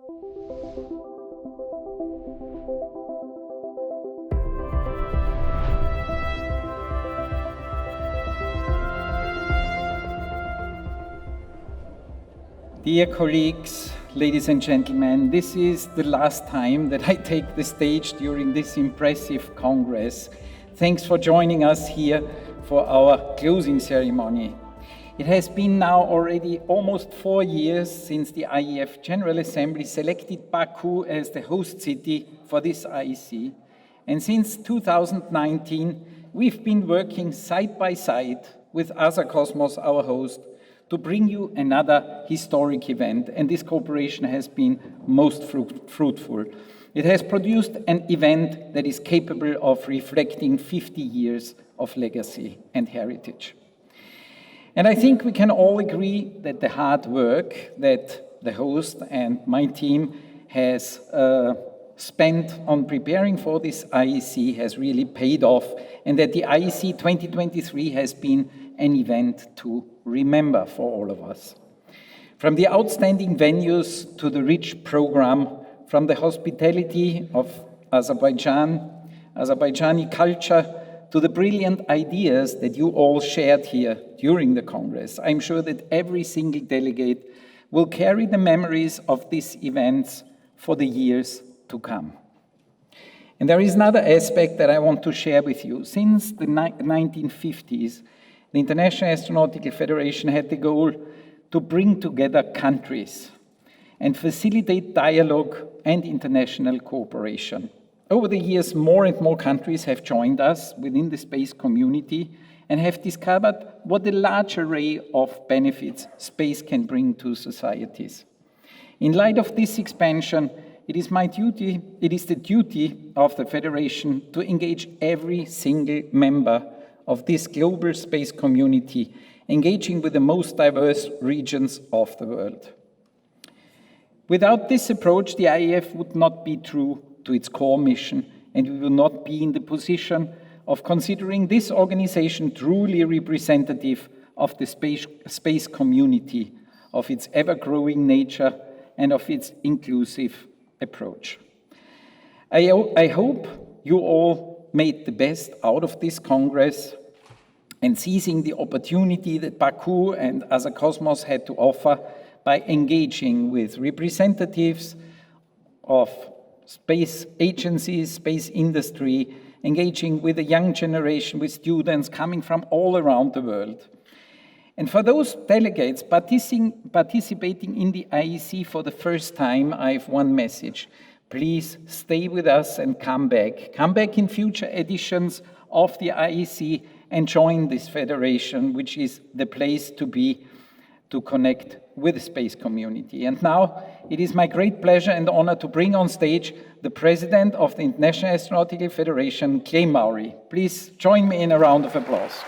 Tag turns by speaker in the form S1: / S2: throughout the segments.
S1: Dear colleagues, ladies and gentlemen, this is the last time that I take the stage during this impressive Congress. Thanks for joining us here for our closing ceremony. It has been now already almost 4 years since the IEF General Assembly selected Baku as the host city for this IEC. And since 2019, we've been working side by side with Cosmos, our host, to bring you another historic event, and this cooperation has been most fruitful. It has produced an event that is capable of reflecting 50 years of legacy and heritage. And I think we can all agree that the hard work that the host and my team has spent on preparing for this IEC has really paid off, and that the IEC 2023 has been an event to remember for all of us. From the outstanding venues to the rich program, from the hospitality of Azerbaijani culture, to the brilliant ideas that you all shared here during the Congress, I'm sure that every single delegate will carry the memories of these events for the years to come. And there is another aspect that I want to share with you. Since the 1950s, the International Astronautical Federation had the goal to bring together countries and facilitate dialogue and international cooperation. Over the years, more and more countries have joined us within the space community and have discovered what a large array of benefits space can bring to societies. In light of this expansion, it is the duty of the Federation to engage every single member of this global space community, engaging with the most diverse regions of the world. Without this approach, the IAF would not be true to its core mission, and we will not be in the position of considering this organization truly representative of the space community, of its ever-growing nature, and of its inclusive approach. I hope you all made the best out of this Congress and seizing the opportunity that Baku and Cosmos had to offer by engaging with representatives of space agencies, space industry, engaging with the young generation, with students coming from all around the world. And for those delegates participating in the IEC for the first time, I have one message. Please stay with us and come back. Come back in future editions of the IEC and join this federation, which is the place to be to connect with the space community. And now it is my great pleasure and honor to bring on stage the President of the International Astronautical Federation, Clay Mowry. Please join me in a round of applause.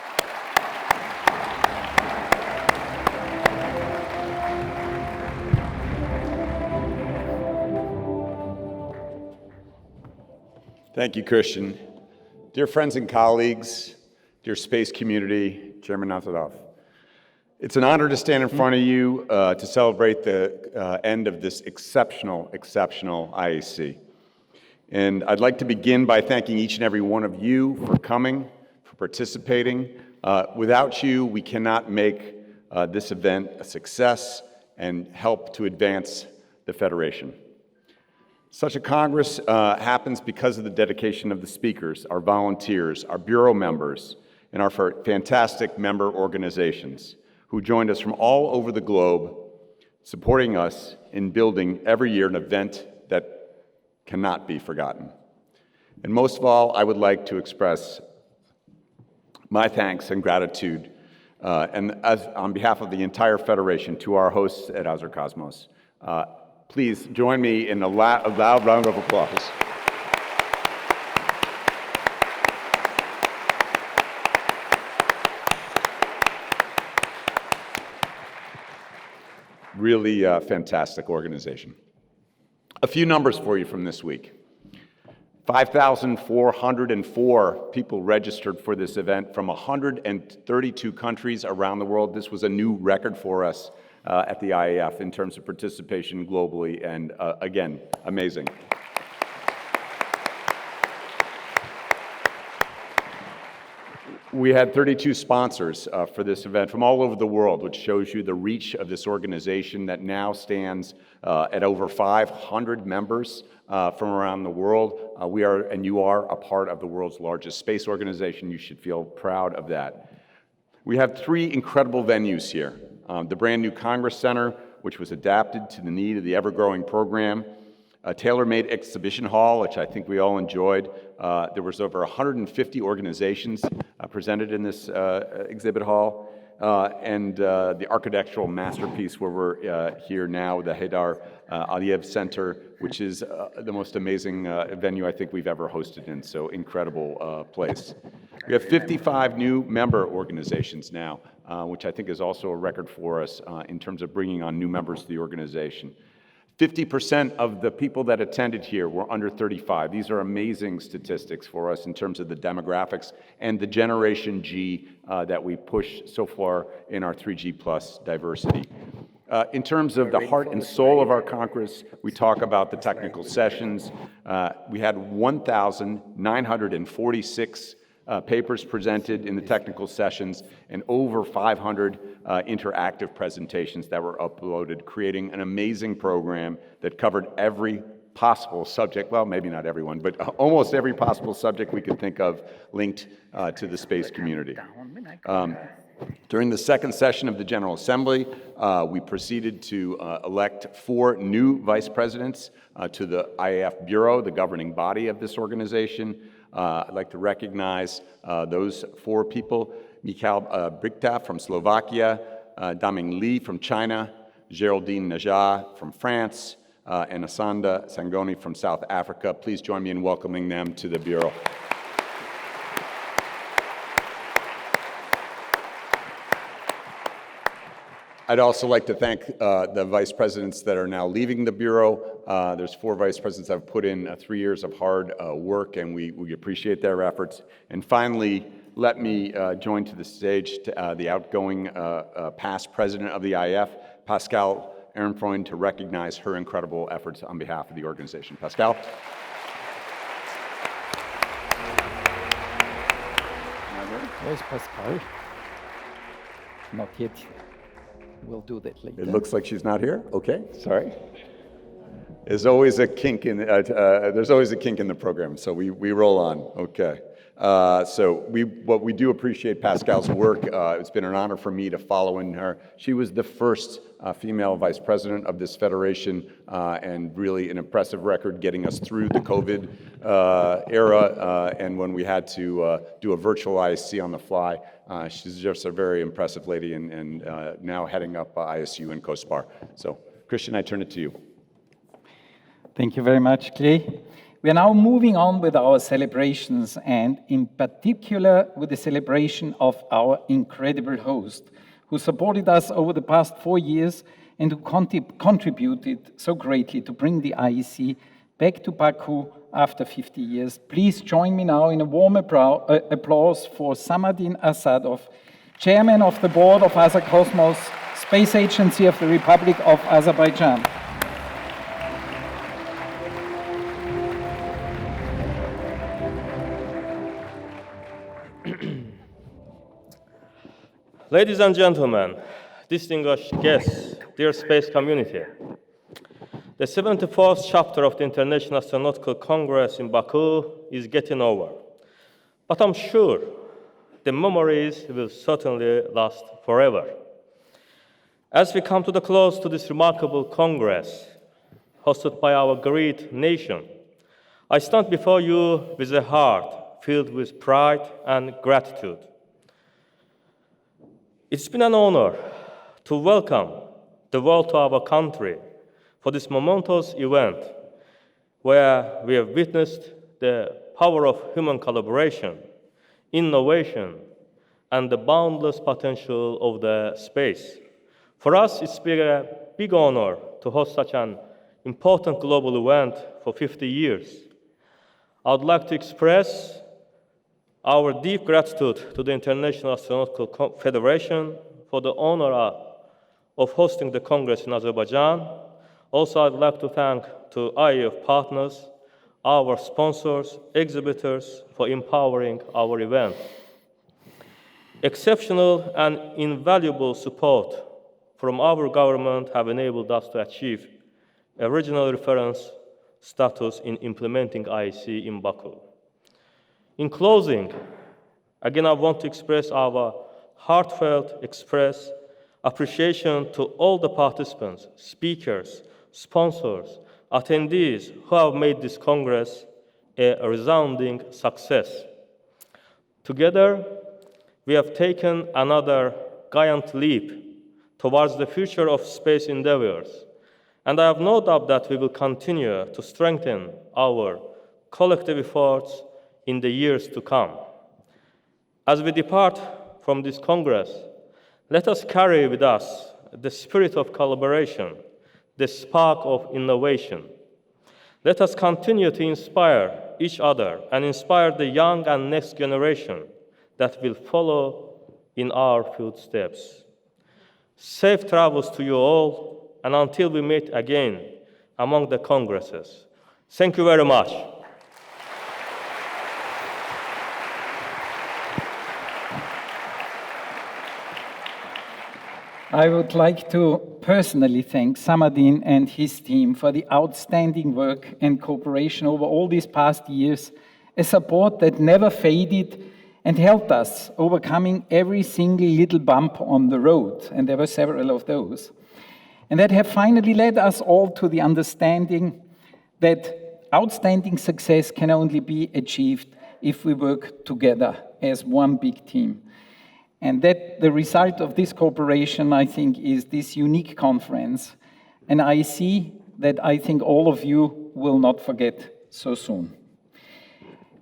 S2: Thank you, Christian. Dear friends and colleagues, dear space community, Chairman Nazarov, it's an honor to stand in front of you to celebrate the end of this exceptional IAC. And I'd like to begin by thanking each and every one of you for coming, for participating. Without you, we cannot make this event a success and help to advance the Federation. Such a Congress happens because of the dedication of the speakers, our volunteers, our bureau members, and our fantastic member organizations who joined us from all over the globe, supporting us in building every year an event that cannot be forgotten. And most of all, I would like to express my thanks and gratitude on behalf of the entire Federation to our hosts at Cosmos. Please join me in a loud round of applause. Really fantastic organization. A few numbers for you from this week. 5,404 people registered for this event from 132 countries around the world. This was a new record for us. at the IAF in terms of participation globally, and again, amazing. We had 32 sponsors for this event from all over the world, which shows you the reach of this organization that now stands at over 500 members from around the world. We are, and you are, a part of the world's largest space organization. You should feel proud of that. We have 3 incredible venues here. The brand new Congress Center, which was adapted to the need of the ever-growing program. A tailor-made exhibition hall, which I think we all enjoyed. There was over 150 organizations presented in this exhibit hall, and the architectural masterpiece where we're here now, the Heydar Aliyev Center, which is the most amazing venue I think we've ever hosted in, so incredible place. We have 55 new member organizations now, which I think is also a record for us in terms of bringing on new members to the organization. 50% of the people that attended here were under 35. These are amazing statistics for us in terms of the demographics and the Generation G that we push so far in our 3G plus diversity. In terms of the heart and soul of our Congress, we talk about the technical sessions. We had 1,946 papers presented in the technical sessions and over 500 interactive presentations that were uploaded, creating an amazing program that covered every possible subject, well, maybe not everyone, but almost every possible subject we could think of linked to the space community. During the second session of the General Assembly, we proceeded to elect 4 new vice presidents to the IAF Bureau, the governing body of this organization. I'd like to recognize those 4 people: Mikhail Brikta from Slovakia, Daming Li from China, Geraldine Najah from France, and Asanda Sangoni from South Africa. Please join me in welcoming them to the Bureau. I'd also like to thank the vice presidents that are now leaving the Bureau. There's 4 vice presidents that have put in 3 years of hard work, and we appreciate their efforts. And finally, let me join to the stage the outgoing past president of the IAF, Pascal Ehrenfreund, to recognize her incredible efforts on behalf of the organization. Pascal.
S1: Where's Pascal? Not yet. We'll do that later.
S2: It looks like she's not here. Okay, sorry. There's always a kink in the program, so we roll on. Okay. What we do appreciate Pascal's work. It's been an honor for me to follow in her. She was the first female vice president of this federation, and really an impressive record getting us through the COVID era, and when we had to do a virtual IAC on the fly. She's just a very impressive lady, and now heading up ISU and COSPAR. So, Christian, I turn it to you.
S1: Thank you very much, Clay. We are now moving on with our celebrations, and in particular with the celebration of our incredible host, who supported us over the past 4 years and who contributed so greatly to bring the IEC back to Baku after 50 years. Please join me now in a warm applause for Samadin Asadov, Chairman of the Board of Azakosmos, Space Agency of the Republic of Azerbaijan.
S3: Ladies and gentlemen, distinguished guests, dear space community, the 74th chapter of the International Astronautical Congress in Baku is getting over, but I'm sure the memories will certainly last forever. As we come to the close to this remarkable Congress, hosted by our great nation, I stand before you with a heart filled with pride and gratitude. It's been an honor to welcome the world to our country for this momentous event where we have witnessed the power of human collaboration, innovation, and the boundless potential of the space. For us, it's been a big honor to host such an important global event for 50 years. I would like to express our deep gratitude to the International Astronautical Federation for the honor of hosting the Congress in Azerbaijan. Also, I'd like to thank to IAF partners, our sponsors, exhibitors for empowering our event. Exceptional and invaluable support from our government have enabled us to achieve a regional reference status in implementing IAC in Baku. In closing, again, I want to express our heartfelt appreciation to all the participants, speakers, sponsors, attendees who have made this Congress a resounding success. Together, we have taken another giant leap towards the future of space endeavors, and I have no doubt that we will continue to strengthen our collective efforts in the years to come. As we depart from this Congress, let us carry with us the spirit of collaboration, the spark of innovation. Let us continue to inspire each other and inspire the young and next generation that will follow in our footsteps. Safe travels to you all, and until we meet again among the congresses. Thank you very much.
S1: I would like to personally thank Samadin and his team for the outstanding work and cooperation over all these past years, a support that never faded and helped us overcoming every single little bump on the road, and there were several of those, and that have finally led us all to the understanding that outstanding success can only be achieved if we work together as one big team. And that the result of this cooperation, I think, is this unique conference, an IAC that I think all of you will not forget so soon.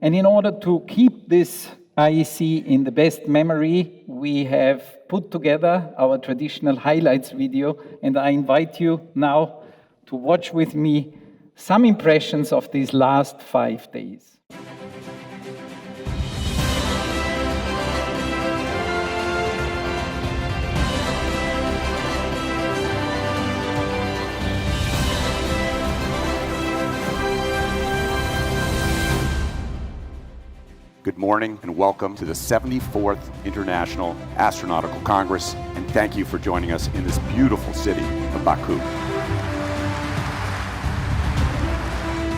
S1: And in order to keep this IAC in the best memory, we have put together our traditional highlights video, and I invite you now to watch with me some impressions of these last 5 days.
S4: Good morning and welcome to the 74th International Astronautical Congress, and thank you for joining us in this beautiful city of Baku.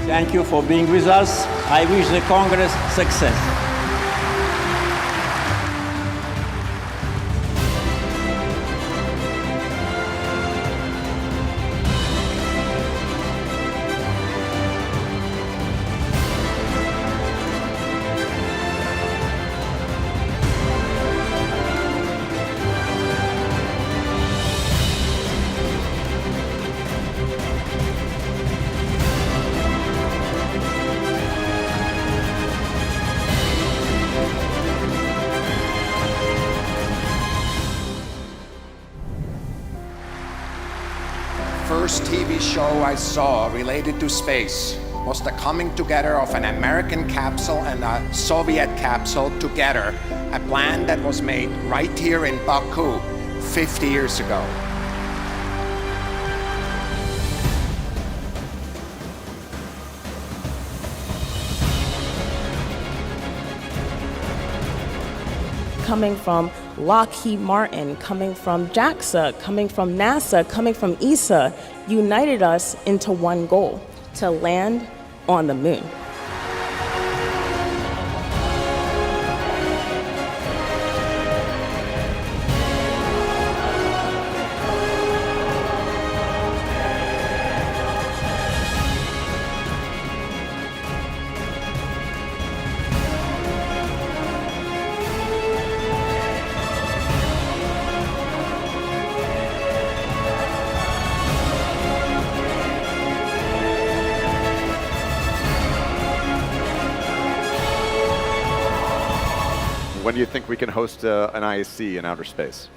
S5: Thank you for being with us. I wish the Congress success.
S6: First TV show I saw related to space was the coming together of an American capsule and a Soviet capsule together, a plan that was made right here in Baku 50 years ago.
S7: Coming from Lockheed Martin, coming from JAXA, coming from NASA, coming from ESA, united us into one goal: to land on the moon.
S4: When do you think we can host an IAC in outer space?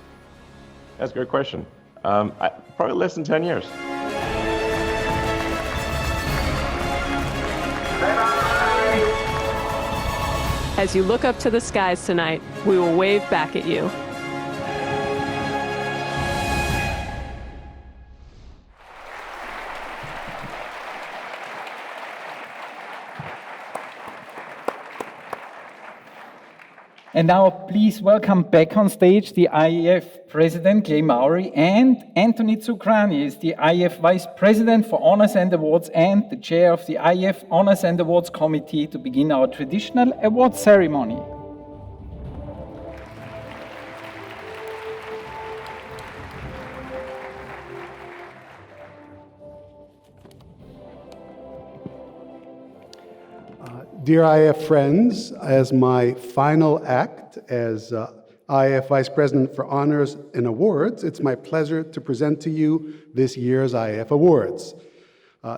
S8: That's a good question. Probably less than 10 years.
S9: As you look up to the skies tonight, we will wave back at you.
S1: And now please welcome back on stage the IAF President Clay Mowry and Anthony Tsukrani, the IAF Vice President for Honors and Awards and the Chair of the IAF Honors and Awards Committee to begin our traditional award ceremony.
S10: Dear IAF friends, as my final act as IAF Vice President for Honors and Awards, it's my pleasure to present to you this year's IAF Awards.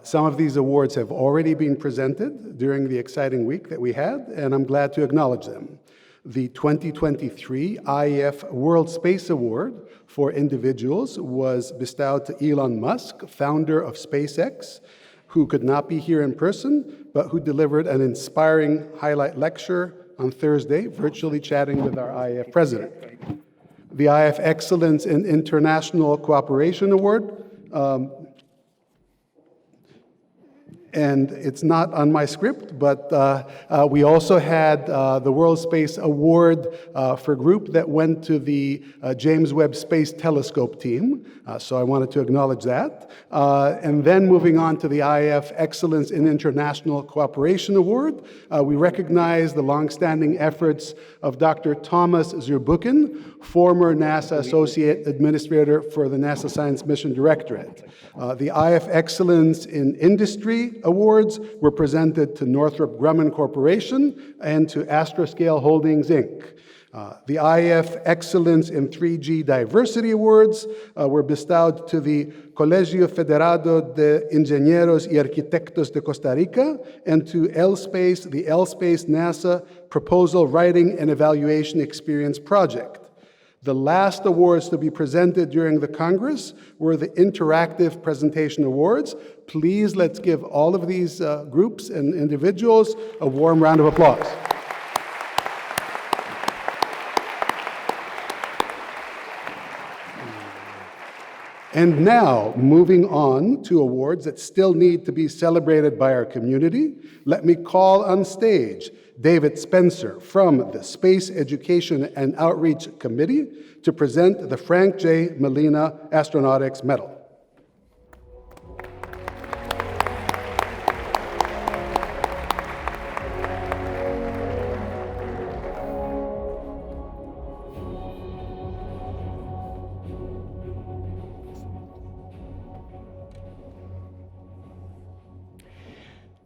S10: Some of these awards have already been presented during the exciting week that we had, and I'm glad to acknowledge them. The 2023 IAF World Space Award for individuals was bestowed to Elon Musk, founder of SpaceX, who could not be here in person, but who delivered an inspiring highlight lecture on Thursday, virtually chatting with our IAF president. The IAF Excellence in International Cooperation Award, and it's not on my script, but we also had the World Space Award for a group that went to the James Webb Space Telescope team, so I wanted to acknowledge that. And then moving on to the IAF Excellence in International Cooperation Award, we recognize the longstanding efforts of Dr. Thomas Zurbuchen, former NASA Associate Administrator for the NASA Science Mission Directorate. The IAF Excellence in Industry Awards were presented to Northrop Grumman Corporation and to Astroscale Holdings, Inc. The IAF Excellence in 3G Diversity Awards were bestowed to the Colegio Federado de Ingenieros y Arquitectos de Costa Rica and to L-Space, the L-Space NASA Proposal Writing and Evaluation Experience Project. The last awards to be presented during the Congress were the Interactive Presentation Awards. Please let's give all of these groups and individuals a warm round of applause. And now, moving on to awards that still need to be celebrated by our community, let me call on stage David Spencer from the Space Education and Outreach Committee to present the Frank J. Molina Astronautics Medal.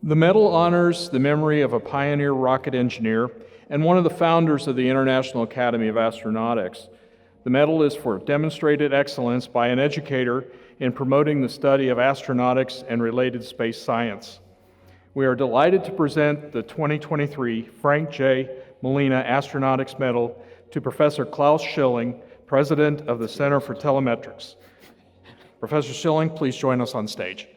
S11: The medal honors the memory of a pioneer rocket engineer and one of the founders of the International Academy of Astronautics. The medal is for demonstrated excellence by an educator in promoting the study of astronautics and related space science. We are delighted to present the 2023 Frank J. Molina Astronautics Medal to Professor Klaus Schilling, President of the Center for Telemetrics. Professor Schilling, please join us on stage.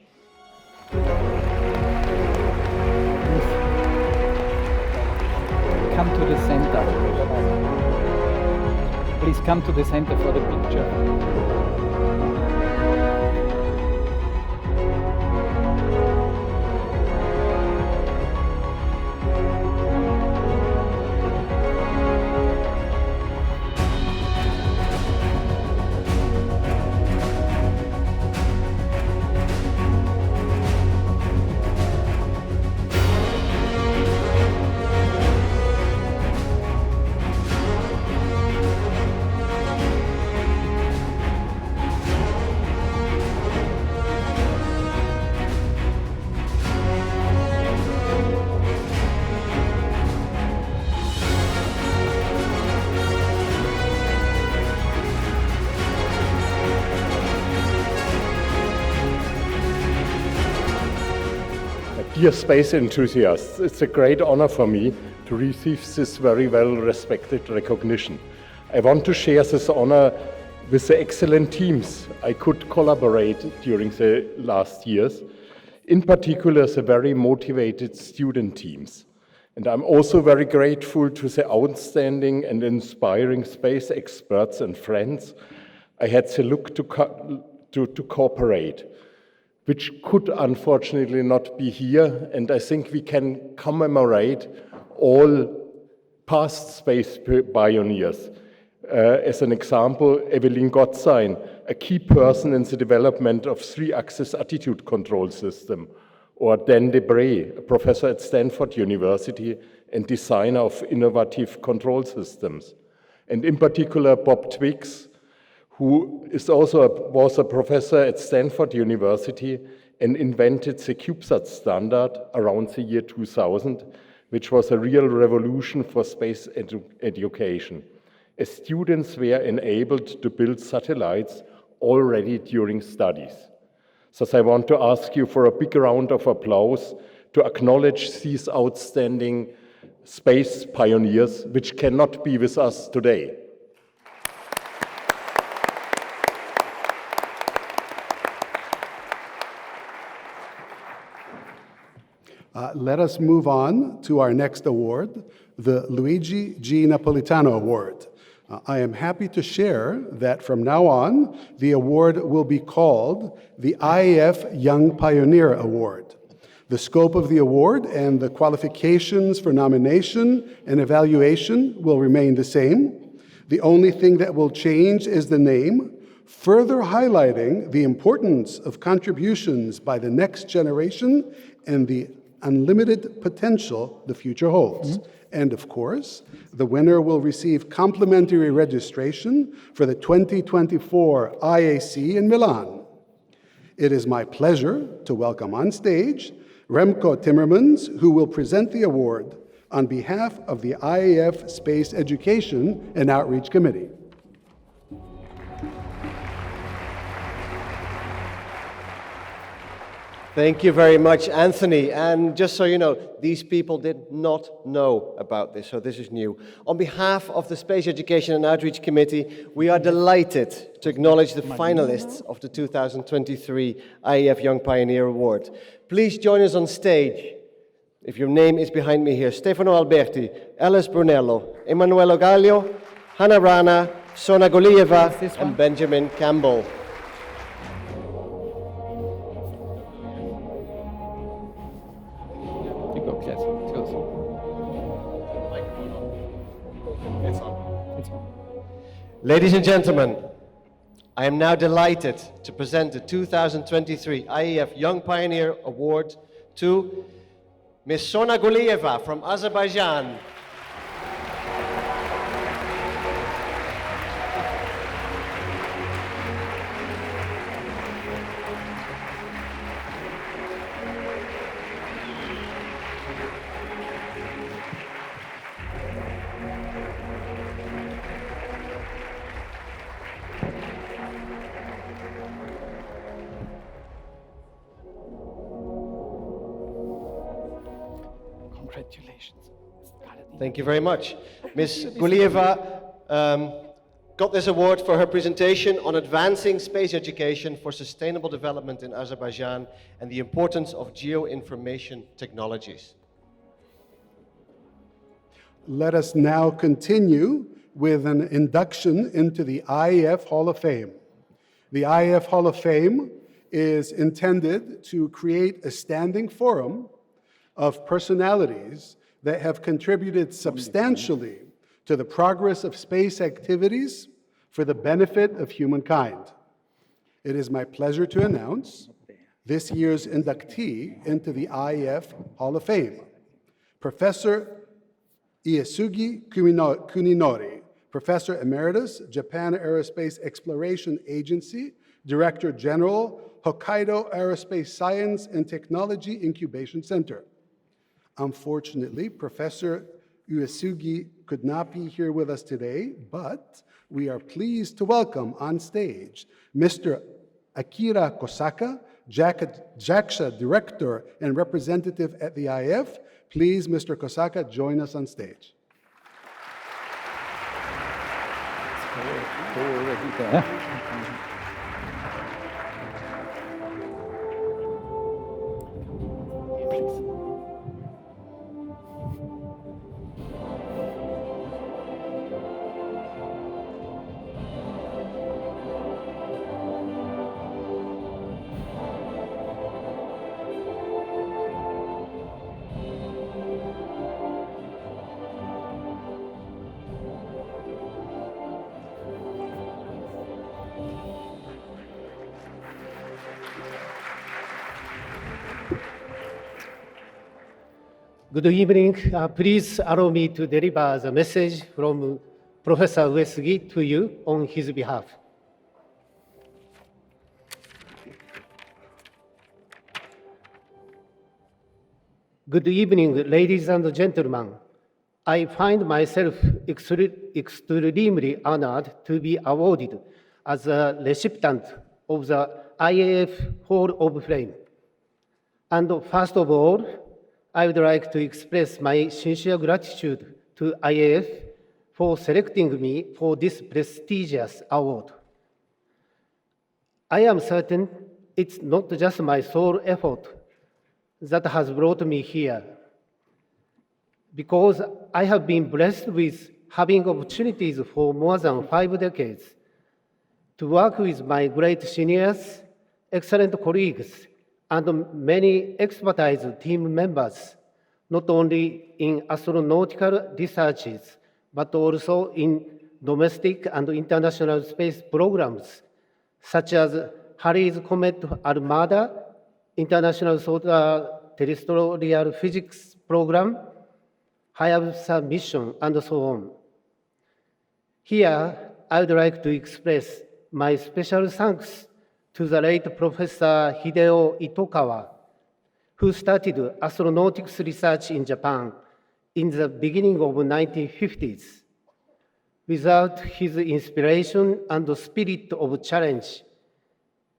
S1: Come to the center. Please come to the center for the picture.
S12: Dear space enthusiasts, it's a great honor for me to receive this very well-respected recognition. I want to share this honor with the excellent teams I could collaborate during the last years, in particular the very motivated student teams. And I'm also very grateful to the outstanding and inspiring space experts and friends I had the luck to cooperate, which could unfortunately not be here, and I think we can commemorate all past space pioneers. As an example, Evelyn Gottsein, a key person in the development of three-axis attitude control system, or Dan Debray, a professor at Stanford University and designer of innovative control systems. And in particular, Bob Twiggs, who was a professor at Stanford University and invented the CubeSat standard around the year 2000, which was a real revolution for space education, as students were enabled to build satellites already during studies. So I want to ask you for a big round of applause to acknowledge these outstanding space pioneers, which cannot be with us today.
S10: Let us move on to our next award, the Luigi G. Napolitano Award. I am happy to share that from now on, the award will be called the IAF Young Pioneer Award. The scope of the award and the qualifications for nomination and evaluation will remain the same. The only thing that will change is the name, further highlighting the importance of contributions by the next generation and the unlimited potential the future holds. And of course, the winner will receive complimentary registration for the 2024 IAC in Milan. It is my pleasure to welcome on stage Remco Timmermans, who will present the award on behalf of the IAF Space Education and Outreach Committee.
S13: Thank you very much, Anthony. And just so you know, these people did not know about this, so this is new. On behalf of the Space Education and Outreach Committee, we are delighted to acknowledge the finalists of the 2023 IAF Young Pioneer Award. Please join us on stage. If your name is behind me here, Stefano Alberti, Alice Brunello, Emanuele Gaglio, Hannah Rana, Sona Golieva, and Benjamin Campbell. Ladies and gentlemen, I am now delighted to present the 2023 IAF Young Pioneer Award to Ms. Sona Golieva from Azerbaijan.
S1: Congratulations.
S13: Thank you very much. Ms. Golieva got this award for her presentation on advancing space education for sustainable development in Azerbaijan and the importance of geoinformation technologies.
S10: Let us now continue with an induction into the IAF Hall of Fame. The IAF Hall of Fame is intended to create a standing forum of personalities that have contributed substantially to the progress of space activities for the benefit of humankind. It is my pleasure to announce this year's inductee into the IAF Hall of Fame, Professor Iesugi Kuninori, Professor Emeritus, Japan Aerospace Exploration Agency, Director General, Hokkaido Aerospace Science and Technology Incubation Center. Unfortunately, Professor Uesugi could not be here with us today, but we are pleased to welcome on stage Mr. Akira Kosaka, JAXA Director and Representative at the IAF. Please, Mr. Kosaka, join us on stage.
S14: Good evening. Please allow me to deliver the message from Professor Uesugi to you on his behalf. Good evening, ladies and gentlemen. I find myself extremely honored to be awarded as a recipient of the IAF Hall of Fame. And first of all, I would like to express my sincere gratitude to IAF for selecting me for this prestigious award. I am certain it's not just my sole effort that has brought me here, because I have been blessed with having opportunities for more than 5 decades to work with my great seniors, excellent colleagues, and many expertise team members, not only in astronautical researches, but also in domestic and international space programs, such as Halley's Comet Armada, International Solar Terrestrial Physics Program, Hayabusa mission, and so on. Here, I would like to express my special thanks to the late Professor Hideo Itokawa, who started astronautics research in Japan in the beginning of the 1950s. Without his inspiration and spirit of challenge,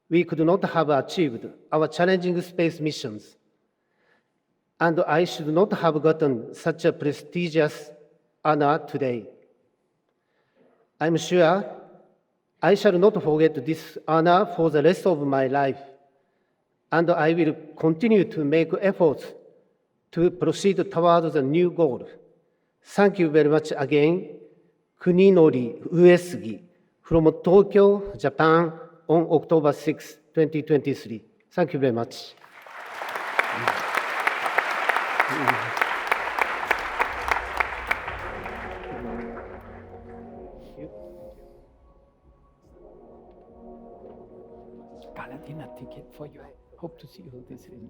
S14: we could not have achieved our challenging space missions. And I should not have gotten such a prestigious honor today. I'm sure I shall not forget this honor for the rest of my life, and I will continue to make efforts to proceed towards a new goal. Thank you very much again, Kuninori Uesugi, from Tokyo, Japan, on October 6, 2023. Thank you very much.
S1: Dinner ticket for you. Hope to see you this evening.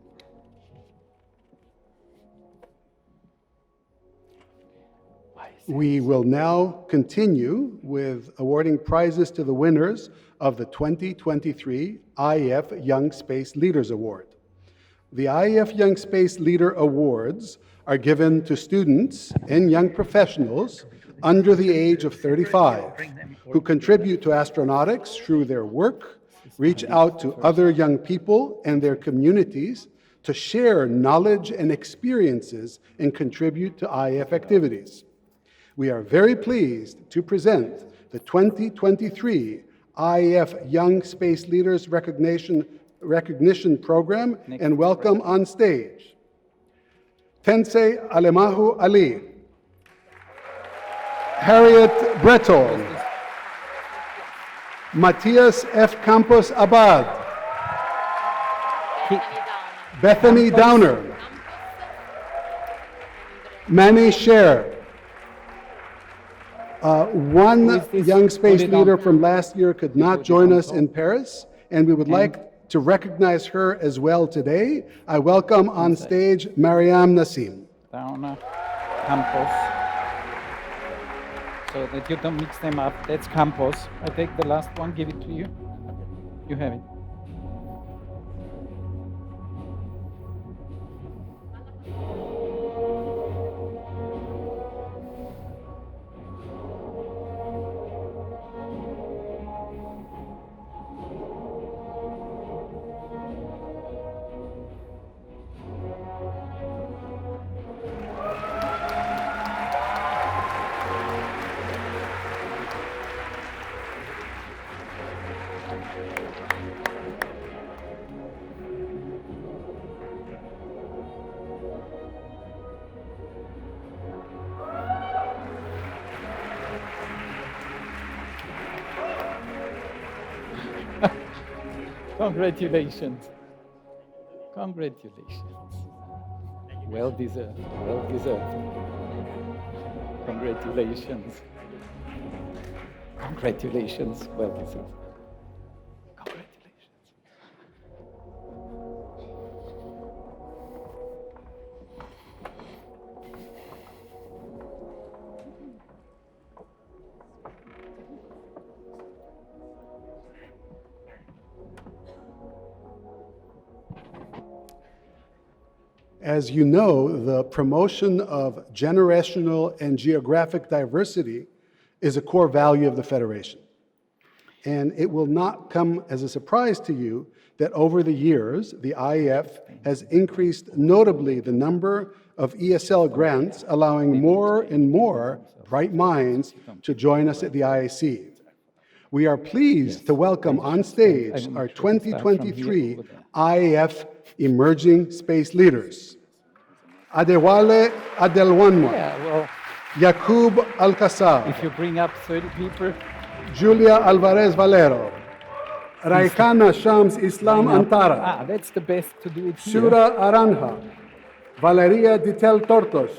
S10: We will now continue with awarding prizes to the winners of the 2023 IAF Young Space Leaders Award. The IAF Young Space Leader Awards are given to students and young professionals under the age of 35 who contribute to astronautics through their work, reach out to other young people and their communities to share knowledge and experiences and contribute to IAF activities. We are very pleased to present the 2023 IAF Young Space Leaders Recognition Program and welcome on stage Tensei Alemahu Ali, Harriet Brettol, Matthias F. Campos Abad, Bethany Downer, Manny Sher. One young space leader from last year could not join us in Paris, and we would like to recognize her as well today. I welcome on stage Mariam Nassim.
S1: Downer, Campos. So that you don't mix them up. That's Campos. I take the last one, give it to you. You have it. Congratulations. Congratulations. Well deserved. Well deserved. Congratulations. Congratulations. Well deserved. Congratulations.
S10: As you know, the promotion of generational and geographic diversity is a core value of the Federation. And it will not come as a surprise to you that over the years, the IAF has increased notably the number of ESL grants, allowing more and more bright minds to join us at the IAC. We are pleased to welcome on stage our 2023 IAF Emerging Space Leaders. Adewale Adelwanwa, Yakub Alcazar,
S15: if you bring up 30 people,
S10: Julia Alvarez Valero, Raikana Shams Islam Antara,
S15: that's the best to do it here.
S10: Shura Aranja, Valeria Ditel Tortos,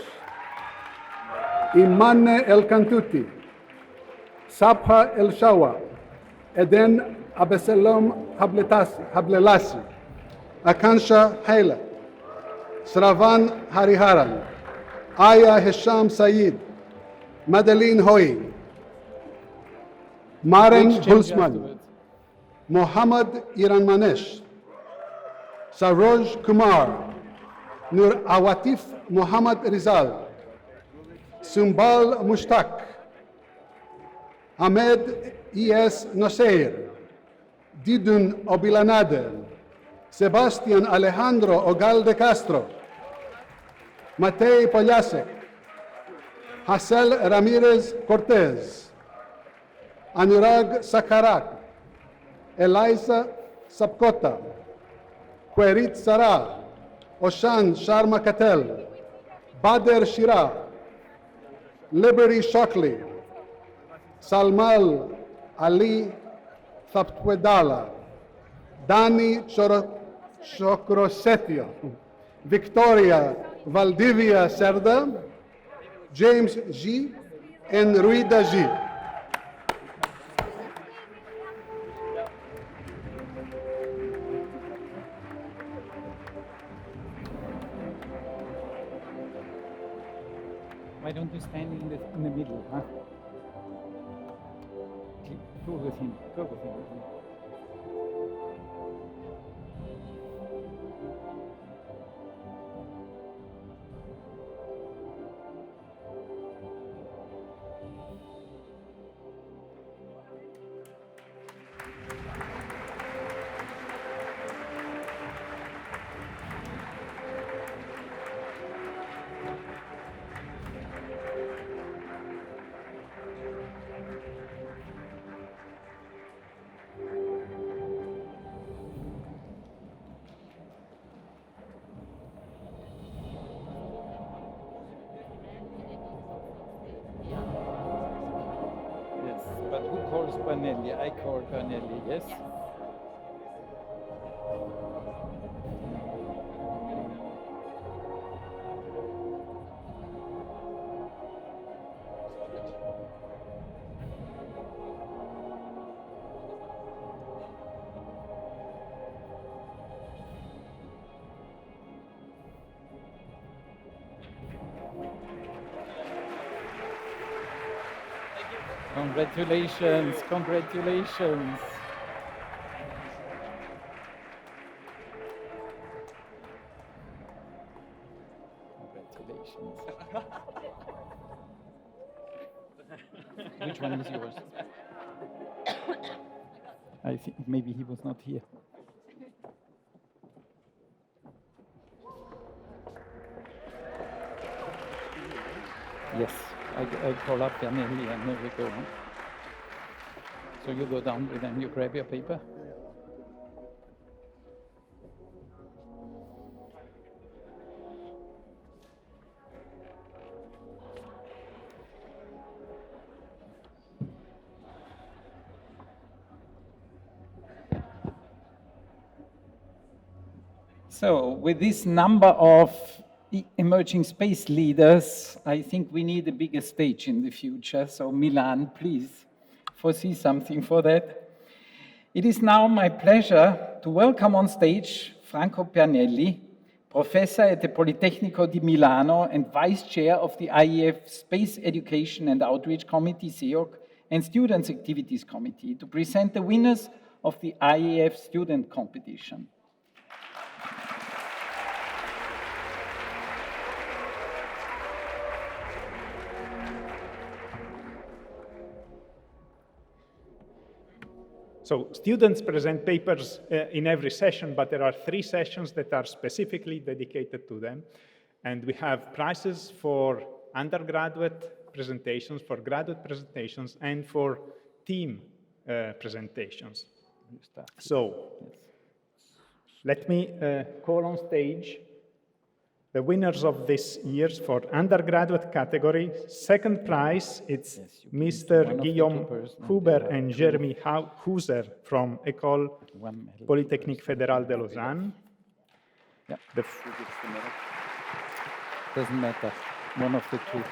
S10: Imane El Kantuti, Sabha El Shawa, Eden Abeselom Hablelasi, Akansha Haila, Sravan Hariharan, Aya Hisham Saeed, Madeline Hoy, Maren Hulsman, Mohammad Iranmanesh, Saroj Kumar, Nur Awatif Muhammad Rizal, Sumbal Mushtaq, Ahmed E.S. Noseir, Didun Obilanade, Sebastian Alejandro Ogal de Castro, Matei Polasek, Hassel Ramirez Cortez, Anurag Sakarak, Eliza Sapkota, Querit Sarah, Oshan Sharma Katel, Bader Shira, Liberty Shockley, Salmal Ali Thaptwedala, Dani Chokrosetio, Victoria Valdivia Serda, James G. and Ruida G.
S15: Why don't you stand in the middle, huh? Go with him, go with him. But who calls Bernelli? I call Bernelli, yes? Congratulations, congratulations. Congratulations. Which one is yours? I think maybe he was not here. Yes, I call up Bernelli and we go on. So you go down with them, you grab your paper.
S1: So with this number of emerging space leaders, I think we need a bigger stage in the future. So Milan, please foresee something for that. It is now my pleasure to welcome on stage Franco Pianelli, professor at the Politecnico di Milano and vice chair of the IAF Space Education and Outreach Committee, SEOC, and Students Activities Committee, to present the winners of the IAF student competition.
S16: So students present papers in every session, but there are 3 sessions that are specifically dedicated to them. And we have prizes for undergraduate presentations, for graduate presentations, and for team presentations. So let me call on stage the winners of this year's for undergraduate category. Second prize, it's Mr. Guillaume Huber and Jeremy Hauser from École Polytechnique Fédérale de Lausanne.
S15: Yeah. Doesn't matter, one of the 2.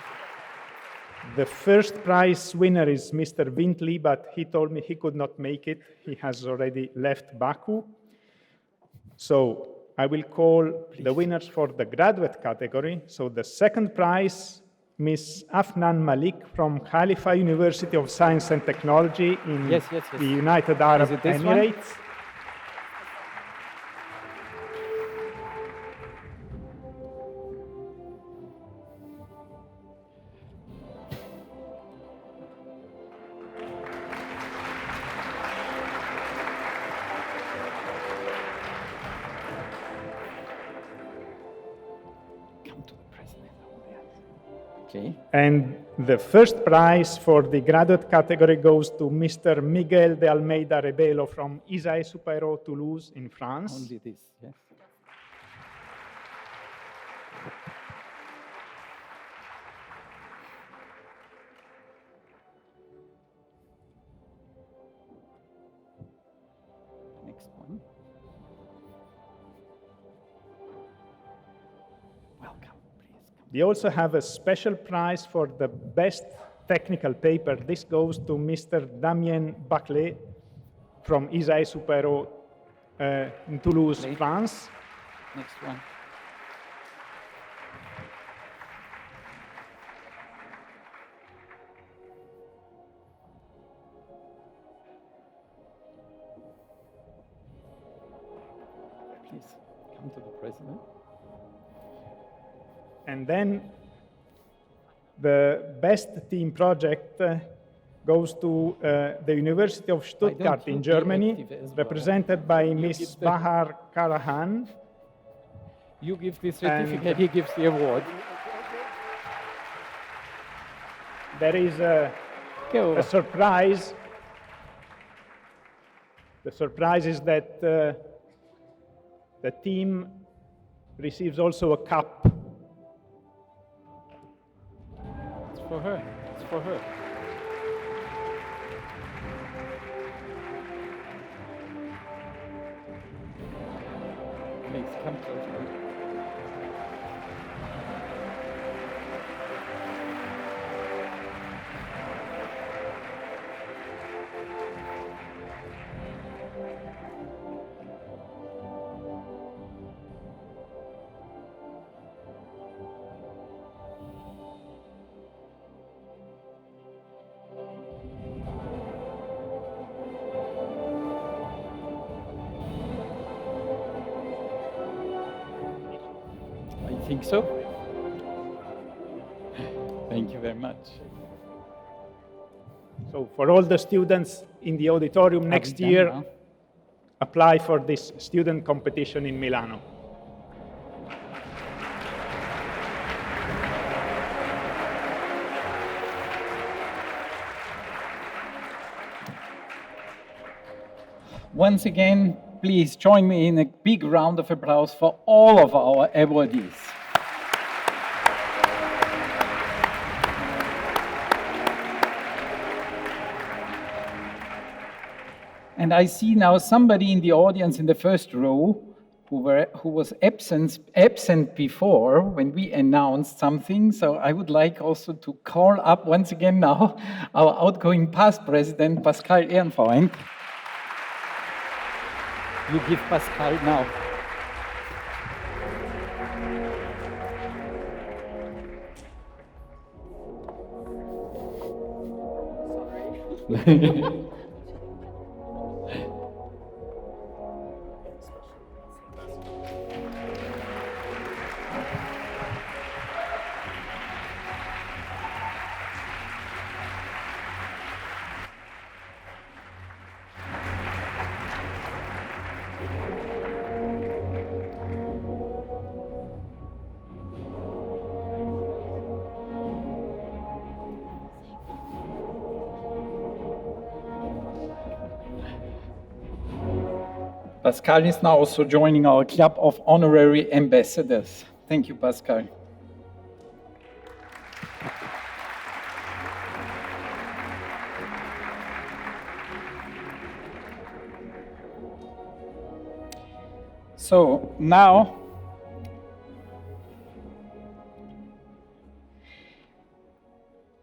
S16: The first prize winner is Mr. Windley, but he told me he could not make it. He has already left Baku. So I will call the winners for the graduate category. So the second prize, Ms. Afnan Malik from Khalifa University of Science and Technology in the United Arab Emirates. And the first prize for the graduate category goes to Mr. Miguel de Almeida Rebelo from ISAE Supero Toulouse in France.
S15: Only this, yes. Next one. Welcome.
S16: They also have a special prize for the best technical paper. This goes to Mr. Damien Baclet from ISAE Supero in Toulouse, France.
S15: Next one. Please come to the president.
S16: And then the best team project goes to the University of Stuttgart in Germany, represented by Ms. Bahar Karahan.
S15: You give the certificate, he gives the award.
S16: There is a surprise. The surprise is that the team receives also a cup.
S15: It's for her. It's for her. Please come closer. I think so. Thank you very much.
S16: So for all the students in the auditorium next year, apply for this student competition in Milano.
S1: Once again, please join me in a big round of applause for all of our awardees. And I see now somebody in the audience in the first row who was absent before when we announced something. So I would like also to call up once again now our outgoing past president, Pascal Ehrenfreund.
S15: You give Pascal now.
S1: Pascal is now also joining our club of honorary ambassadors. Thank you, Pascal. So now,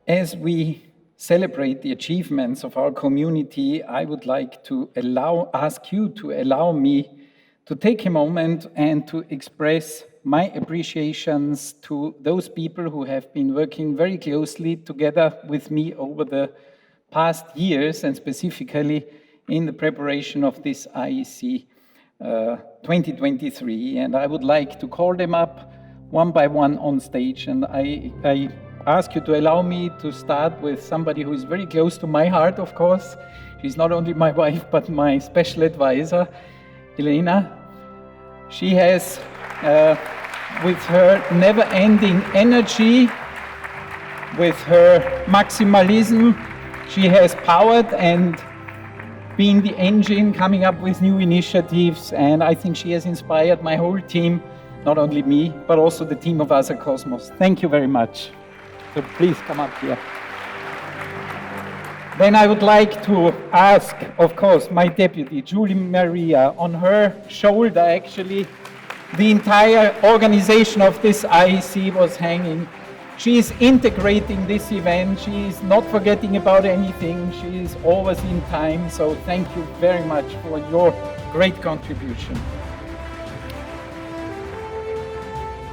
S1: as we celebrate the achievements of our community, I would like to ask you to allow me to take a moment and to express my appreciations to those people who have been working very closely together with me over the past years, and specifically in the preparation of this IAC 2023. And I would like to call them up one by one on stage. And I ask you to allow me to start with somebody who is very close to my heart, of course. She's not only my wife, but my special advisor, Elena. She has, with her never-ending energy, with her maximalism, she has powered and been the engine coming up with new initiatives, and I think she has inspired my whole team, not only me, but also the team of Asa Cosmos. Thank you very much. So please come up here. Then I would like to ask, of course, my deputy, Julie Maria. On her shoulder, actually, the entire organization of this IAC was hanging. She is integrating this event. She is not forgetting about anything. She is always in time. So thank you very much for your great contribution.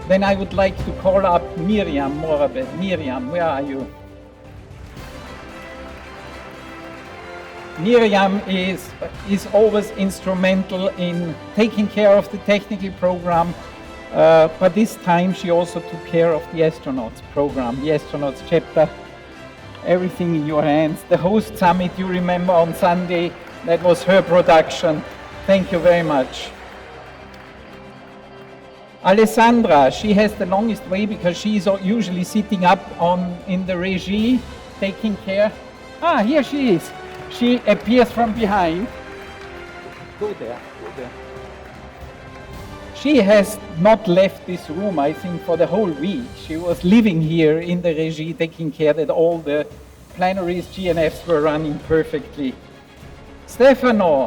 S1: Then I would like to call up Miriam Morabet. Miriam, where are you? Miriam is always instrumental in taking care of the technical program, but this time she also took care of the astronauts program, the astronauts chapter. Everything in your hands. The host summit, you remember, on Sunday, that was her production. Thank you very much. Alessandra, she has the longest way because she is usually sitting up in the regie, taking care. Ah, here she is. She appears from behind. Go there, go there. She has not left this room, I think, for the whole week. She was living here in the regie, taking care that all the plenaries, GNFs were running perfectly. Stefano,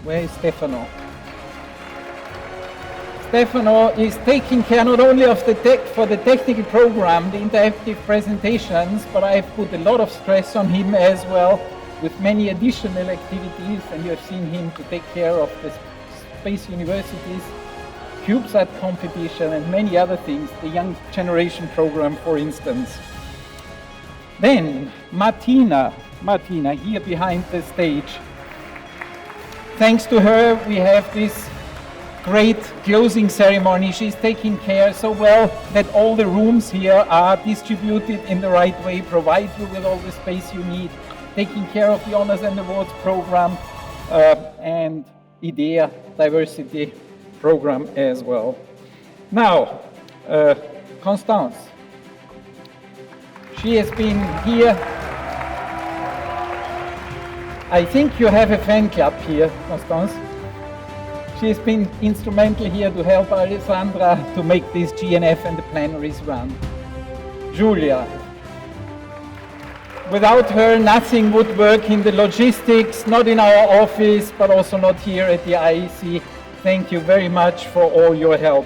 S1: where is Stefano? Stefano is taking care not only of the technical program, the interactive presentations, but I've put a lot of stress on him as well with many additional activities, and you have seen him to take care of the Space University's CubeSat competition and many other things, the Young Generation program, for instance. Then Martina here behind the stage. Thanks to her, we have this great closing ceremony. She's taking care so well that all the rooms here are distributed in the right way, provide you with all the space you need, taking care of the Honors and Awards program and IDEA diversity program as well. Now, Constance. She has been here. I think you have a fan club here, Constance. She has been instrumental here to help Alessandra to make this GNF and the plenaries run. Julia. Without her, nothing would work in the logistics, not in our office, but also not here at the IAC. Thank you very much for all your help.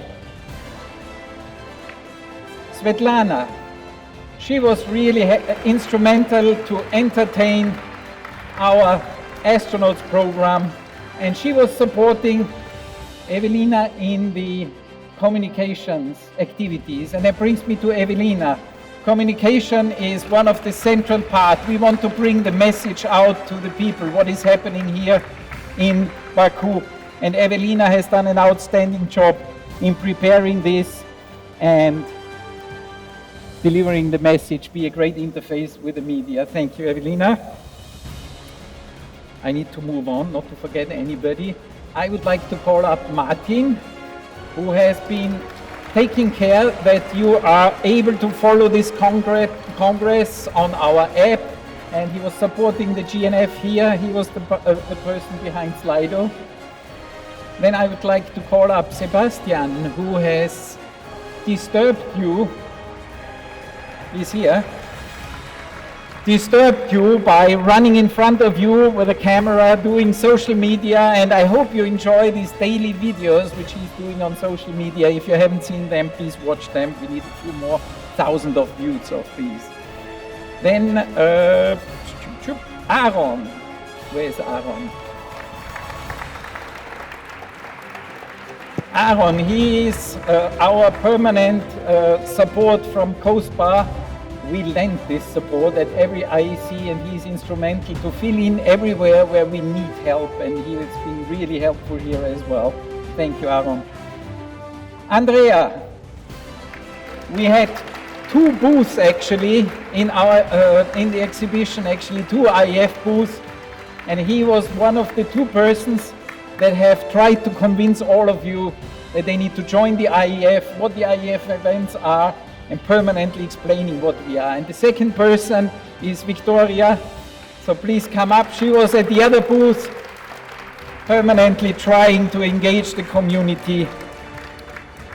S1: Svetlana. She was really instrumental to entertain our astronauts program, and she was supporting Evelina in the communications activities. And that brings me to Evelina. Communication is one of the central parts. We want to bring the message out to the people, what is happening here in Baku. And Evelina has done an outstanding job in preparing this and delivering the message, be a great interface with the media. Thank you, Evelina. I need to move on, not to forget anybody. I would like to call up Martin, who has been taking care that you are able to follow this Congress on our app, and he was supporting the GNF here. He was the person behind Slido. then I would like to call up Sebastian, who has disturbed you. He's here. Disturbed you by running in front of you with a camera, doing social media, and I hope you enjoy these daily videos which he's doing on social media. If you haven't seen them, please watch them. We need a few more thousand of views of these. Then Aaron. Where is Aaron? Aaron, he is our permanent support from Coast Bar. We lend this support at every IAC, and he's instrumental to fill in everywhere where we need help, and he has been really helpful here as well. Thank you, Aaron. Andrea, we had 2 booths actually in the exhibition, actually 2 IAF booths, and he was one of the 2 persons that have tried to convince all of you that they need to join the IAF, what the IAF events are, and permanently explaining what we are. And the second person is Victoria, so please come up. She was at the other booth, permanently trying to engage the community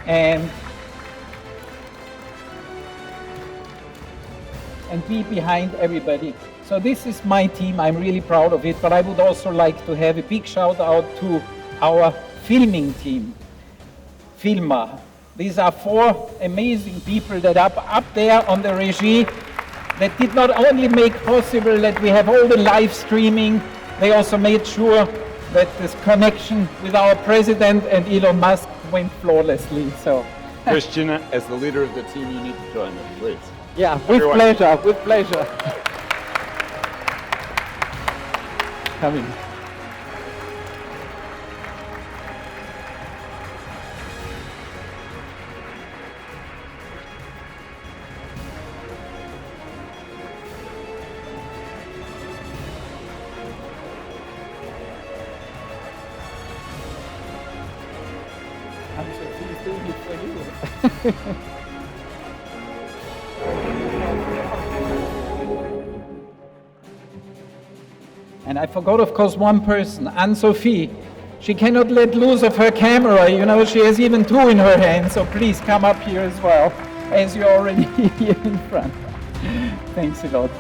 S1: and be behind everybody. So this is my team, I'm really proud of it, but I would also like to have a big shout out to our filming team, Filmer. These are 4 amazing people that are up there on the regie that did not only make possible that we have all the live streaming, they also made sure that this connection with our president and Elon Musk went flawlessly. So,
S2: Christian, as the leader of the team, you need to join me, please.
S1: Yeah, with pleasure, with pleasure. Come in. And I forgot, of course, one person, Anne-Sophie. She cannot let loose of her camera, you know, she has even 2 in her hand, so please come up here as well, as you're already here in front. Thanks a lot.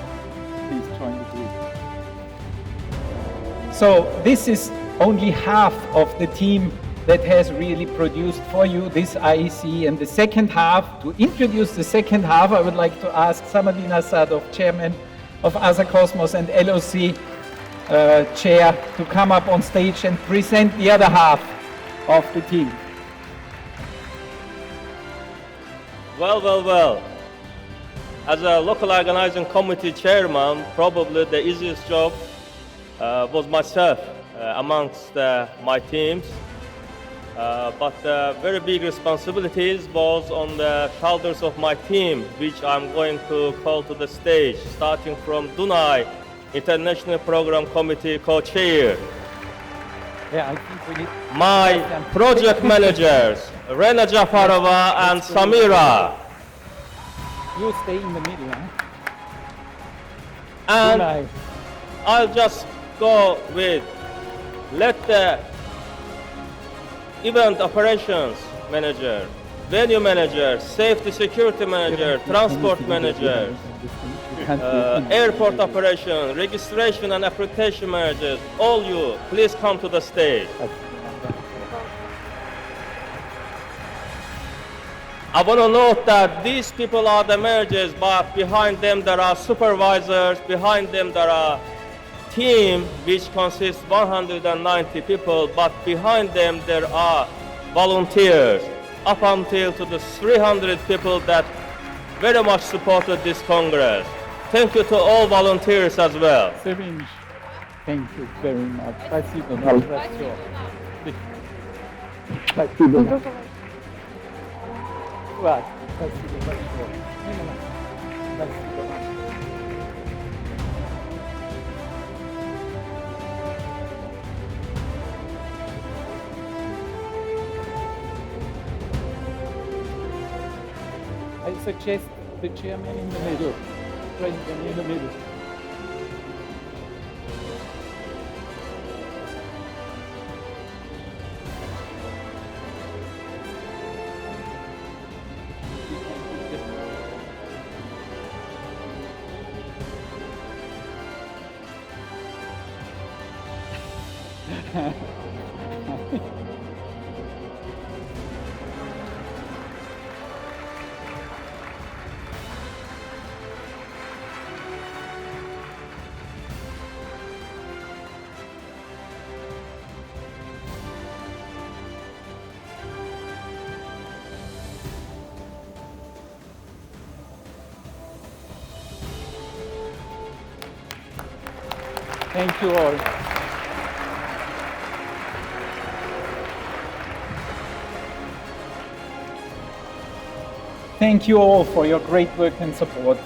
S1: Please join the group. So this is only half of the team that has really produced for you this IAC. And the second half, to introduce the second half, I would like to ask Samadina Sadov, Chairman of Asa Cosmos and LOC Chair, to come up on stage and present the other half of the team.
S3: Well. As a local organizing committee chairman, probably the easiest job was myself amongst my teams. But the very big responsibilities was on the shoulders of my team, which I'm going to call to the stage, starting from Dunay International Program Committee co-chair.
S15: Yeah, I think we need
S3: my project managers, Rena Jafarova and Samira.
S15: You stay in the middle, huh?
S3: And
S15: Dunay.
S3: I'll just go with, let the event operations manager, venue manager, safety security manager, transport manager, airport operation, registration and accreditation managers, all you, please come to the stage. I want to note that these people are the managers, but behind them there are supervisors, behind them there are team which consists 190 people, but behind them there are volunteers, up until to the 300 people that very much supported this Congress. Thank you to all volunteers as well.
S15: Sevinç, thank you very much. Спасибо большое. Спасибо. Влад, спасибо большое. Спасибо. I suggest the chairman in the middle, president in the middle.
S1: Thank you all. Thank you all for your great work and support.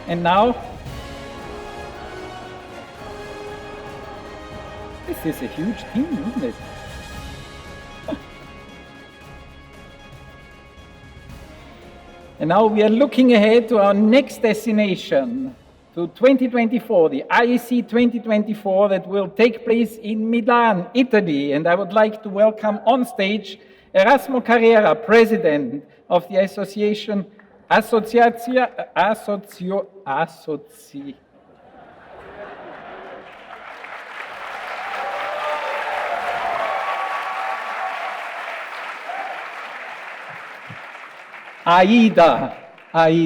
S1: And now, this is a huge team, isn't it? And now we are looking ahead to our next destination, to 2024, the IAC 2024 that will take place in Milan, Italy. And I would like to welcome on stage Erasmo Carrera, President of the Association AIDA,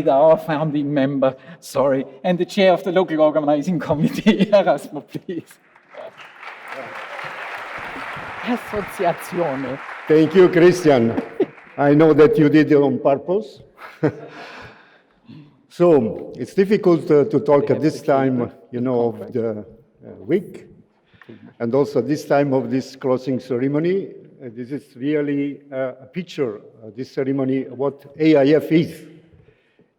S1: our founding member, sorry, and the chair of the local organizing committee. Erasmo, please. Associazione.
S12: Thank you, Christian. I know that you did it on purpose. So it's difficult to talk at this time, of the week, and also this time of this closing ceremony. This is really a picture, this ceremony, what AIF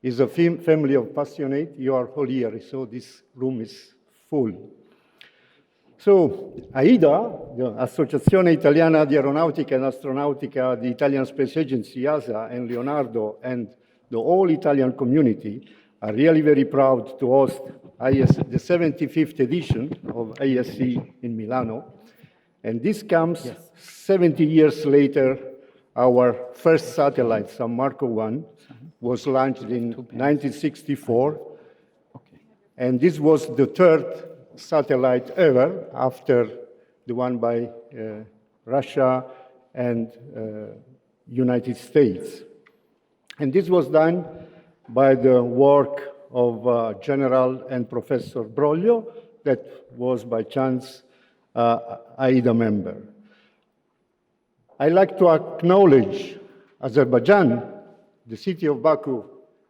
S12: is a family of passionate. You are all here, so this room is full. So AIDA, the Associazione Italiana di Aeronautica and Astronautica, the Italian Space Agency, EASA, and Leonardo, and the whole Italian community are really very proud to host the 75th edition of IAC in Milano. And this comes 70 years later. Our first satellite, San Marco 1, was launched in 1964. And this was the third satellite ever after the one by Russia and United States. And this was done by the work of General and Professor Broglio, that was by chance AIDA member. I'd like to acknowledge Azerbaijan, the city of Baku,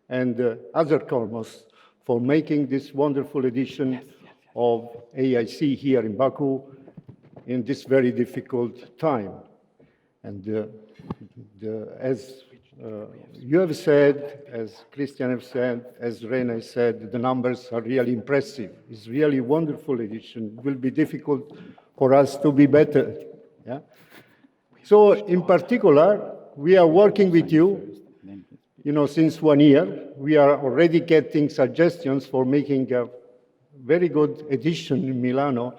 S12: and Azercosmos for making this wonderful edition of AIC here in Baku in this very difficult time. And as you have said, as Christian have said, as Rene said, the numbers are really impressive. It's really a wonderful edition. It will be difficult for us to be better. Yeah? So in particular, we are working with you, since 1 year. We are already getting suggestions for making a very good edition in Milano.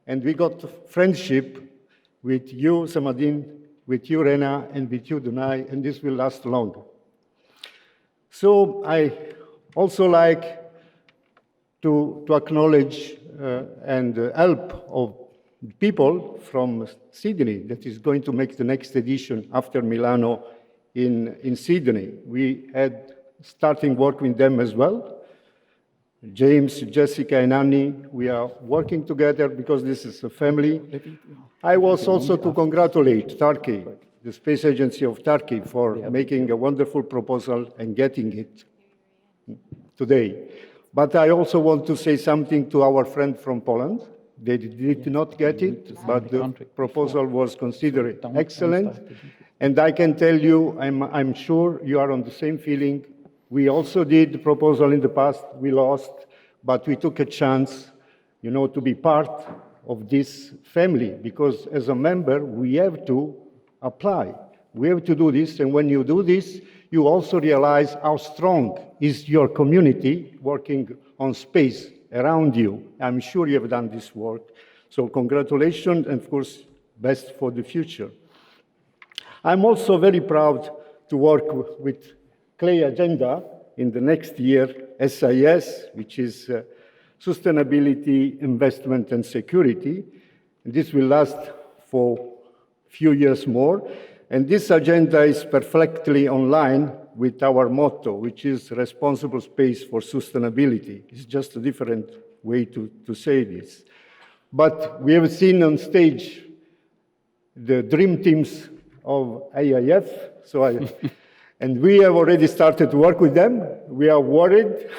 S12: And we got friendship with you, Samadin, with you, Rena, and with you, Dunay, and this will last long. So I also like to acknowledge and help of people from Sydney that is going to make the next edition after Milano in Sydney. We had starting work with them as well. James, Jessica, and Annie, we are working together because this is a family. I was also to congratulate Turkey, the Space Agency of Turkey, for making a wonderful proposal and getting it today. But I also want to say something to our friend from Poland. They did not get it, but the proposal was considered excellent. And I can tell you, I'm sure you are on the same feeling. We also did the proposal in the past, we lost, but we took a chance, to be part of this family, because as a member, we have to apply. We have to do this, and when you do this, you also realize how strong is your community working on space around you. I'm sure you have done this work. So congratulations, and of course, best for the future. I'm also very proud to work with Clay Agenda in the next year SIS, which is Sustainability, Investment and Security. And this will last for a few years more. And this agenda is perfectly online with our motto, which is Responsible Space for Sustainability. It's just a different way to say this. But we have seen on stage the dream teams of IIF, and we have already started to work with them. We are worried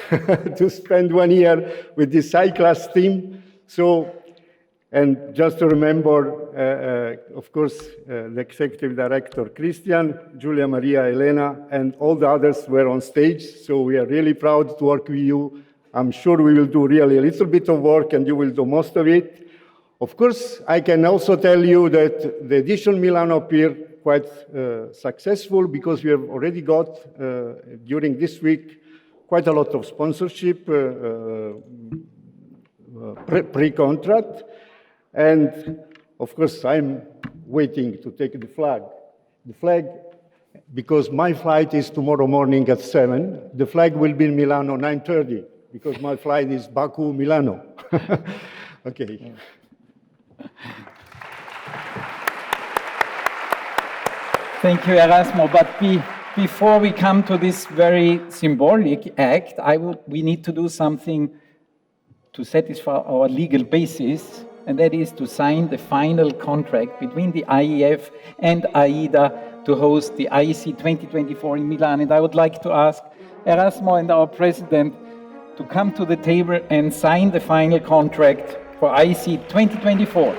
S12: to spend 1 year with this high-class team. And just to remember, of course, the executive director, Christian, Julia Maria, Elena, and all the others were on stage. So we are really proud to work with you. I'm sure we will do really a little bit of work and you will do most of it. Of course, I can also tell you that the edition Milano appeared quite successful because we have already got, during this week, quite a lot of sponsorship, pre-contract. And of course, I'm waiting to take the flag. The flag, because my flight is tomorrow morning at 7. The flag will be in Milano 9:30, because my flight is Baku, Milano. Okay.
S1: Thank you, Erasmo. But before we come to this very symbolic act, we need to do something to satisfy our legal basis, and that is to sign the final contract between the IEF and AIDA to host the IAC 2024 in Milan. And I would like to ask Erasmo and our president to come to the table and sign the final contract for IAC 2024.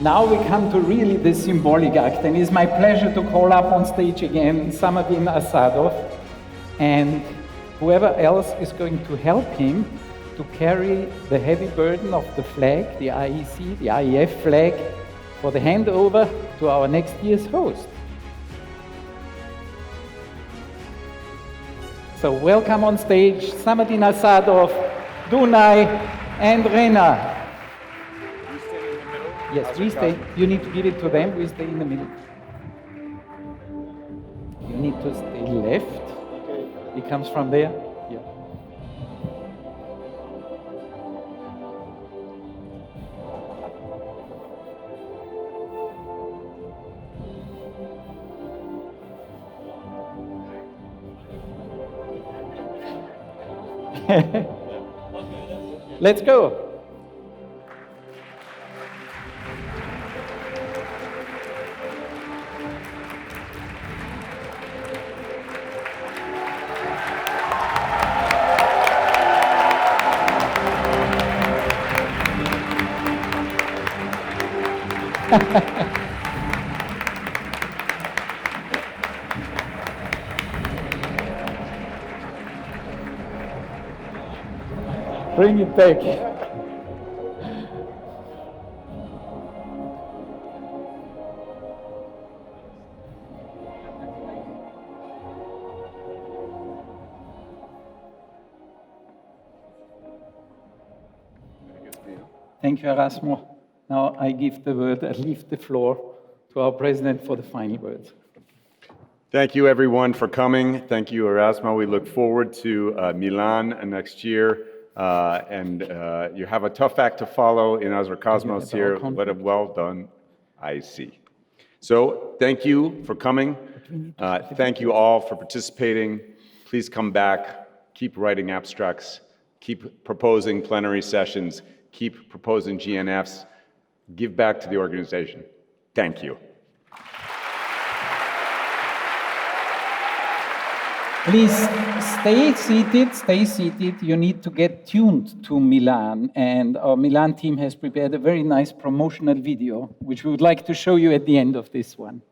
S1: Now we come to really the symbolic act, and it's my pleasure to call up on stage again Samadin Asadov and whoever else is going to help him to carry the heavy burden of the flag, the IEC, the IEF flag, for the handover to our next year's host. So welcome on stage Samadin Asadov, Dunay, and Rena. Yes, we stay. You need to give it to them. We stay in the middle. You need to stay left. It comes from there. Yeah. Let's go. Bring it back. Thank you, Erasmo. Now I leave the floor to our president for the final words.
S2: Thank you, everyone, for coming. Thank you, Erasmo. We look forward to Milan next year. You have a tough act to follow in Azra Cosmos here, but a well-done IC. So thank you for coming. Thank you all for participating. Please come back. Keep writing abstracts. Keep proposing plenary sessions. Keep proposing GNFs. Give back to the organization. Thank you.
S1: Please stay seated. You need to get tuned to Milan, and our Milan team has prepared a very nice promotional video, which we would like to show you at the end of this one.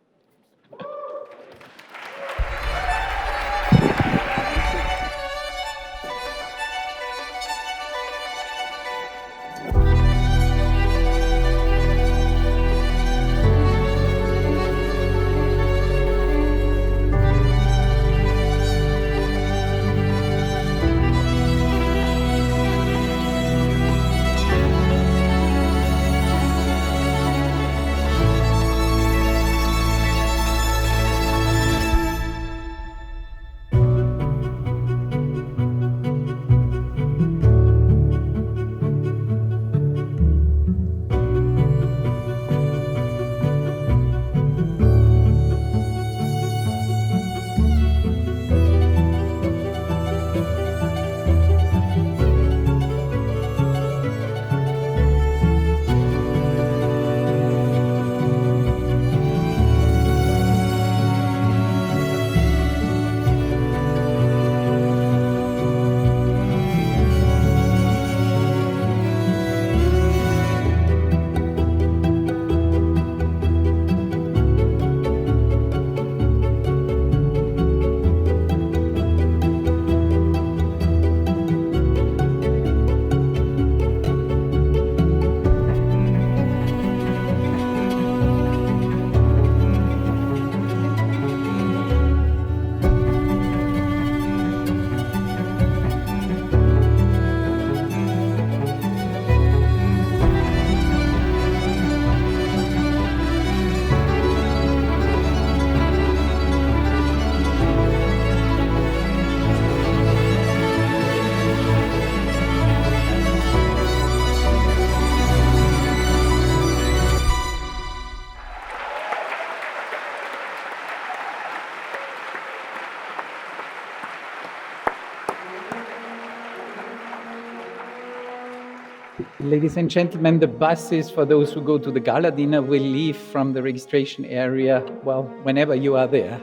S1: Ladies and gentlemen, the buses for those who go to the gala dinner will leave from the registration area, well, whenever you are there.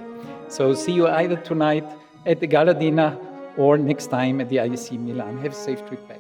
S1: So see you either tonight at the gala dinner or next time at the IAC Milan. Have a safe trip back.